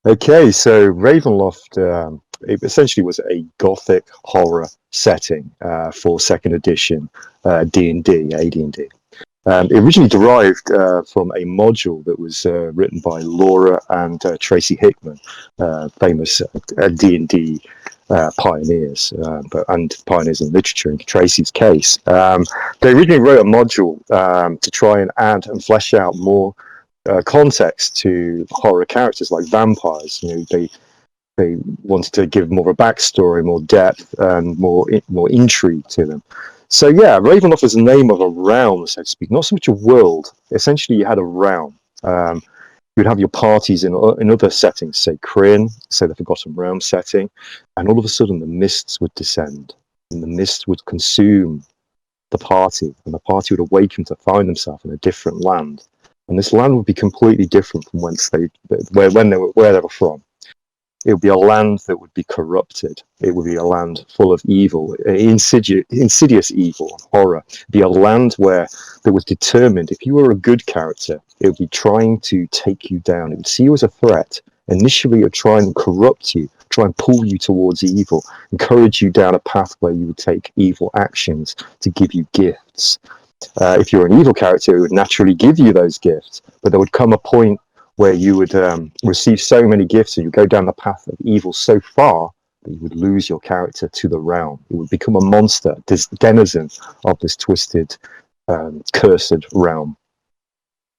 Okay, so Ravenloft, it essentially was a gothic horror setting for second edition D&D, AD&D. It originally derived from a module that was written by Laura and Tracy Hickman, famous D&D pioneers, and pioneers in literature. In Tracy's case, they originally wrote a module to try and add and flesh out more context to horror characters like vampires. They wanted to give more of a backstory, more depth, and more intrigue to them. So yeah, Ravenloft is the name of a realm, so to speak, not so much a world. Essentially, you had a realm. You'd have your parties in other settings, say Kryn, say the Forgotten Realm setting, and all of a sudden the mists would descend, and the mist would consume the party, and the party would awaken to find themselves in a different land, and this land would be completely different from where they were from. It would be a land that would be corrupted. It would be a land full of evil, insidious evil, horror. It'd be a land where that was determined. If you were a good character, it would be trying to take you down. It would see you as a threat. Initially, it would try and corrupt you, try and pull you towards evil, encourage you down a path where you would take evil actions to give you gifts. If you're an evil character, it would naturally give you those gifts, but there would come a point where you would receive so many gifts and you go down the path of evil so far that you would lose your character to the realm. It would become a monster, this denizen of this twisted, cursed realm.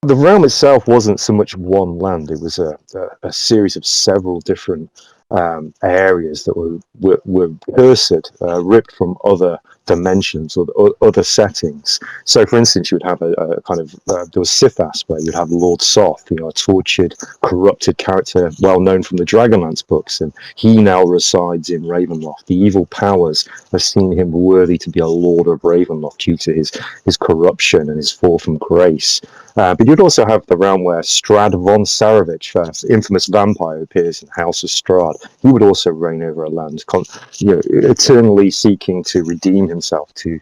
The realm itself wasn't so much one land. It was a series of several different areas that were cursed, ripped from other dimensions or other settings. So, for instance, you would have a kind of there was Sithas, where you'd have Lord Soth, a tortured, corrupted character, well known from the Dragonlance books, and he now resides in Ravenloft. The evil powers have seen him worthy to be a Lord of Ravenloft due to his corruption and his fall from grace. But you'd also have the realm where Strad von Sarovich, infamous vampire who appears in House of Strahd, he would also reign over a land, eternally seeking to redeem himself, to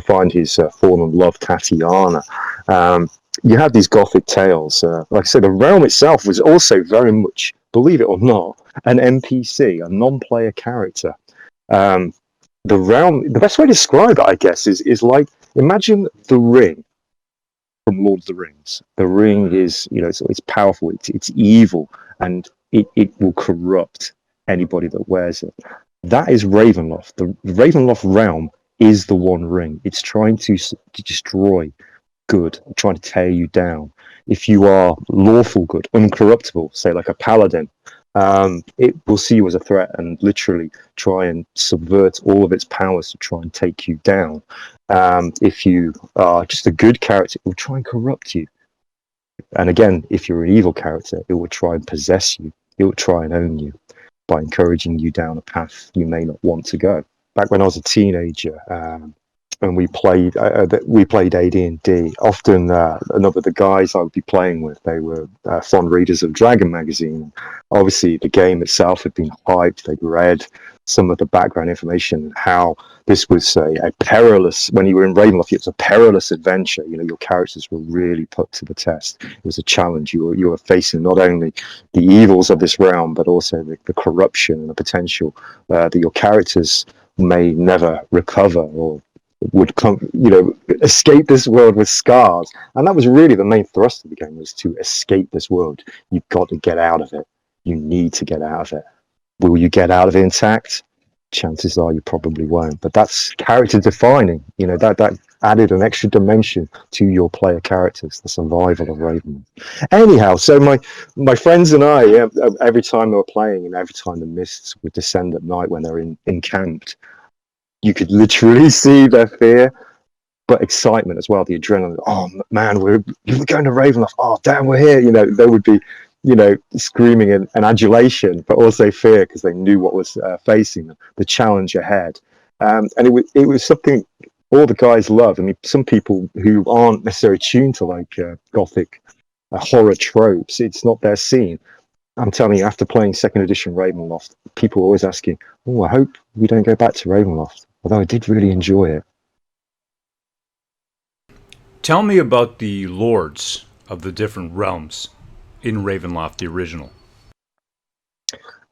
find his fallen love Tatiana. You had these gothic tales. Like I said, the realm itself was also very much, believe it or not, an NPC, a non-player character. The realm, the best way to describe it, I guess, is like, imagine the ring from Lord of the Rings. The ring is, it's powerful, it's evil, and it will corrupt anybody that wears it. That is Ravenloft. The Ravenloft realm is the One Ring. It's trying to destroy good, trying to tear you down. If you are lawful good, uncorruptible, say like a paladin, it will see you as a threat and literally try and subvert all of its powers to try and take you down. If you are just a good character, it will try and corrupt you. And again, if you're an evil character, it will try and possess you. It will try and own you by encouraging you down a path you may not want to go. Back when I was a teenager, and we played AD&D. Often, a number of the guys I would be playing with, they were fond readers of Dragon magazine. Obviously, the game itself had been hyped. They'd read some of the background information, how this was a perilous. When you were in Ravenloft, it was a perilous adventure. Your characters were really put to the test. It was a challenge. You were facing not only the evils of this realm, but also the corruption and the potential that your characters may never recover or would escape this world with scars. And that was really the main thrust of the game, was to escape this world. You've got to get out of it. You need to get out of it. Will you get out of it intact? Chances are you probably won't. But that's character defining. That added an extra dimension to your player characters, the survival of Raven. Anyhow, so my friends and I, every time they were playing and every time the mists would descend at night when they're encamped, you could literally see their fear, but excitement as well, the adrenaline. Oh man, we're going to Ravenloft. Oh damn, we're here. They would be, screaming in adulation, but also fear because they knew what was facing them, the challenge ahead. And it was something all the guys love. I mean, some people who aren't necessarily tuned to like gothic horror tropes, it's not their scene. I'm telling you, after playing second edition Ravenloft, people are always asking, "Oh, I hope we don't go back to Ravenloft." Although I did really enjoy it. Tell me about the lords of the different realms in Ravenloft, the original.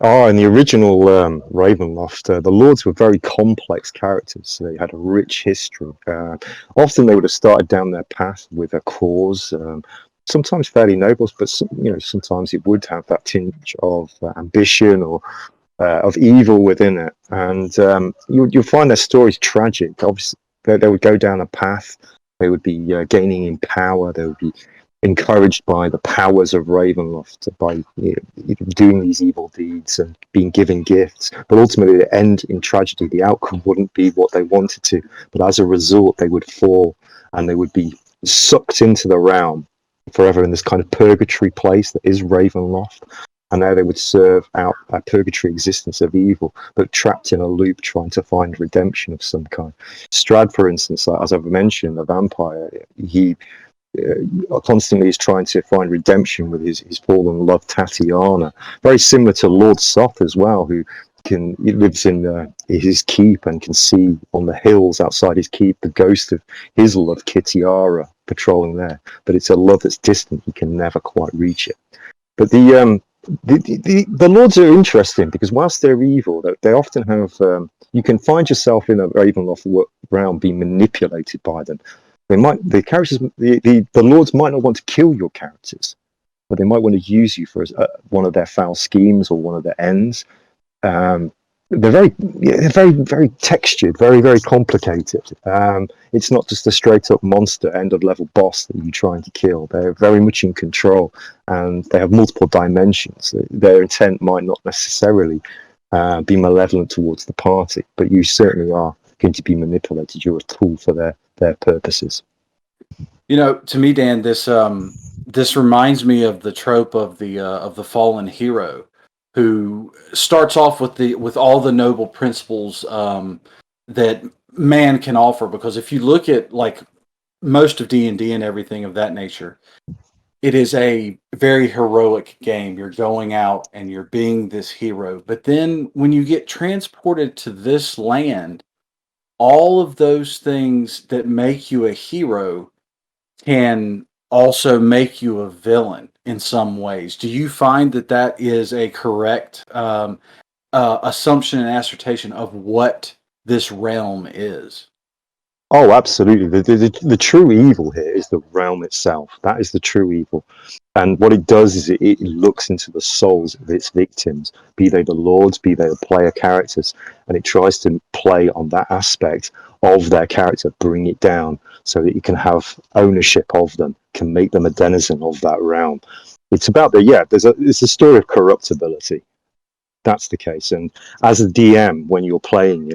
Oh, in the original Ravenloft, the Lords were very complex characters. So they had a rich history. Often they would have started down their path with a cause, sometimes fairly noble, but sometimes it would have that tinge of ambition or of evil within it. And you'll find their stories tragic. Obviously, they would go down a path. They would be gaining in power. They would be encouraged by the powers of Ravenloft by doing these evil deeds and being given gifts. But ultimately, it end in tragedy. The outcome wouldn't be what they wanted to, but as a result, they would fall and they would be sucked into the realm forever in this kind of purgatory place that is Ravenloft. And now they would serve out a purgatory existence of evil, but trapped in a loop trying to find redemption of some kind. Strad, for instance, as I've mentioned, the vampire, he constantly is trying to find redemption with his fallen love Tatiana. Very similar to Lord Soth as well, who he lives in his keep and can see on the hills outside his keep the ghost of his love Kitiara patrolling there. But it's a love that's distant; he can never quite reach it. But the lords are interesting because whilst they're evil, they often have. You can find yourself in a Ravenloft realm being manipulated by them. The characters, the lords might not want to kill your characters, but they might want to use you for one of their foul schemes or one of their ends. Um, they're very textured, very complicated. It's not just a straight up monster end of level boss that you're trying to kill. They're very much in control, and they have multiple dimensions. Their intent might not necessarily be malevolent towards the party, but you certainly are going to be manipulated. You're a tool for their purposes. To me, Dan, this reminds me of the trope of the fallen hero, who starts off with all the noble principles that man can offer. Because if you look at like most of D&D and everything of that nature, it is a very heroic game. You're going out and you're being this hero. But then when you get transported to this land, all of those things that make you a hero can also make you a villain in some ways. Do you find that that is a correct assumption and assertion of what this realm is? Oh, absolutely. The true evil here is the realm itself. That is the true evil. And what it does is it looks into the souls of its victims, be they the lords, be they the player characters, and it tries to play on that aspect of their character, bring it down so that you can have ownership of them, can make them a denizen of that realm. It's about it's a story of corruptibility. That's the case. And as a DM, when you're playing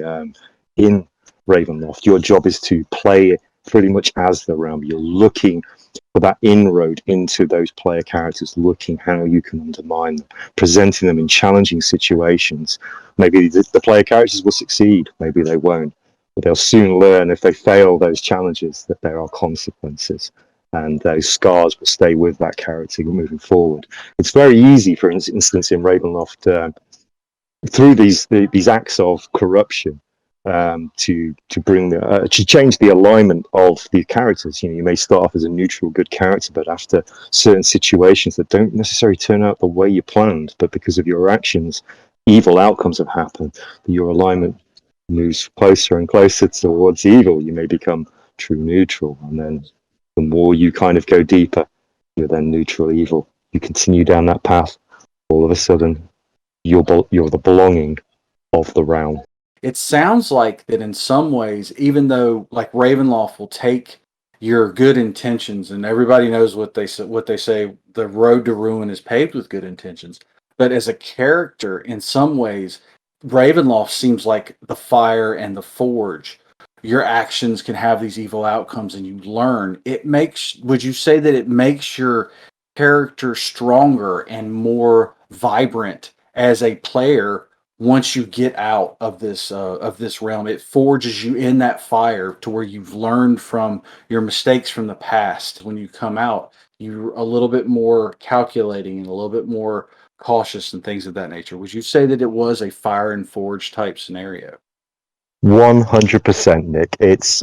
in Ravenloft, your job is to play pretty much as the realm. You're looking for that inroad into those player characters, looking how you can undermine them, presenting them in challenging situations. Maybe the player characters will succeed, maybe they won't, but they'll soon learn if they fail those challenges that there are consequences. And those scars will stay with that character moving forward. It's very easy, for instance, in Ravenloft, through these acts of corruption, to bring to change the alignment of the characters. You may start off as a neutral good character, but after certain situations that don't necessarily turn out the way you planned, but because of your actions, evil outcomes have happened. Your alignment moves closer and closer towards evil. You may become true neutral, and then the more you kind of go deeper, you're then neutral evil. You continue down that path. All of a sudden, you're the belonging of the realm. It sounds like that in some ways, even though like Ravenloft will take your good intentions, and everybody knows what they say, the road to ruin is paved with good intentions. But as a character, in some ways, Ravenloft seems like the fire and the forge. Your actions can have these evil outcomes, and you learn. Would you say that it makes your character stronger and more vibrant as a player once you get out of this realm? It forges you in that fire to where you've learned from your mistakes from the past. When you come out, you're a little bit more calculating and a little bit more cautious and things of that nature. Would you say that it was a fire and forge type scenario? 100%, Nick. It's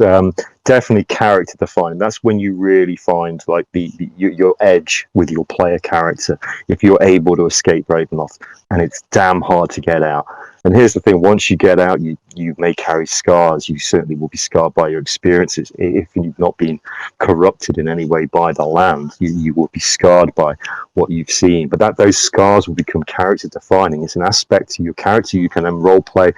definitely character defining. That's when you really find like your edge with your player character. If you're able to escape Ravenloft, and it's damn hard to get out. And here's the thing: once you get out, you may carry scars. You certainly will be scarred by your experiences. If you've not been corrupted in any way by the land, you will be scarred by what you've seen. But those scars will become character defining. It's an aspect to your character you can then role play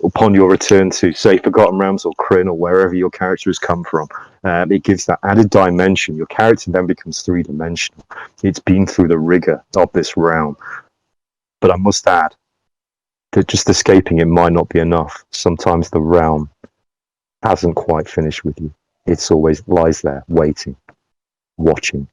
upon your return to, say, Forgotten Realms or Kryn or wherever your character has come from. It gives that added dimension. Your character then becomes three-dimensional. It's been through the rigor of this realm. But I must add that just escaping it might not be enough. Sometimes the realm hasn't quite finished with you. It's always lies there, waiting, watching,